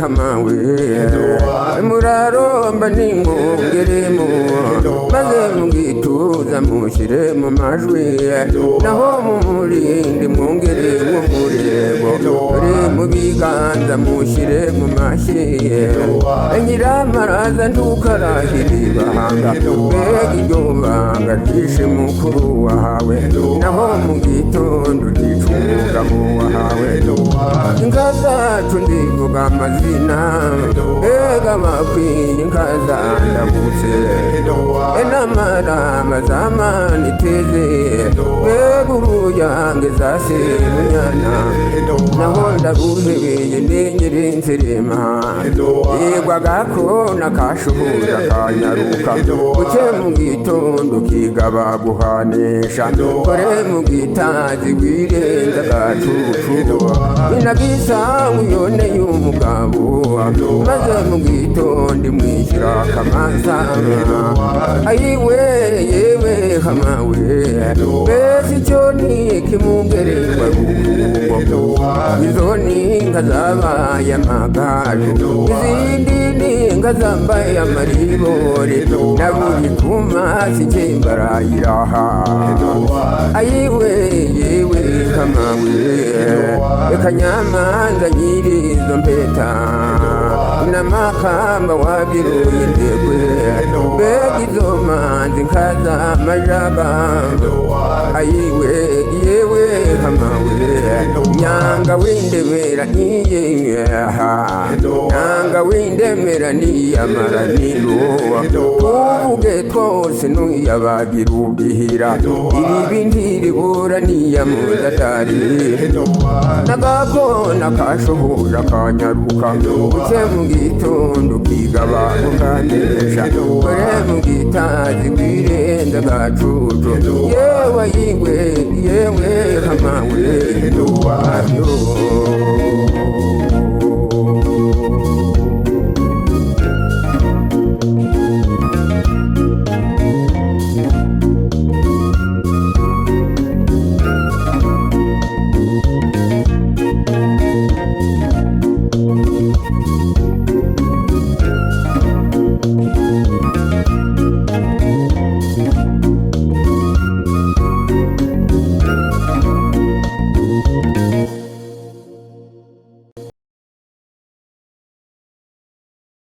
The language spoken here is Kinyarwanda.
Hamawe muraro mbanimo geremo maze mugituza mushire mu majwi naho mumurinde mwongere mu murebo uri mu biganza mushire mu mashyi nyiramaraza ndukarahiri bahanga mbega iryo banga ryishe mukuru wawe naho mu gitondo ricunga mu wawe inka zacu ndivuga amazina mbega bakwiye inka zandagutse n'amarama zamani iteze mbega uruyange zase munyana naho ndaruhebeye ndengere nserema yegwa gakona kashuhura kanyaruka buke mu gitondo kigaba guhanisha kore mu gitazi wirenza gacucu inagisangu yone y'umugabo maze mu gitondo mwishyura akamasanga ayiwe yewe hamawe mbese icyo ni kimungererwa gukumbo izo ni inka zabaye amagaju izindi ni inka zambaye amaribori na buri kumasi cyembarayiraha ayiwe yewe hamawe reka nyamanza nyiri izo mbeta n'amakamba wabiruye ndegwe mbega izo manzi nkaza amajaga ayiwe yewe hamawe nyanga windemera niyeha nyanga windemera niyamara niruwa tuvuge twose nuyabagira ubwihira iribi ntiribura niyamudatari nagakona kashuhura kanyaruka buke mu gitondo kigaba kukanesha kore mu gitazi wirenza gacucu yewe yiwe yewe hamawe nduwayo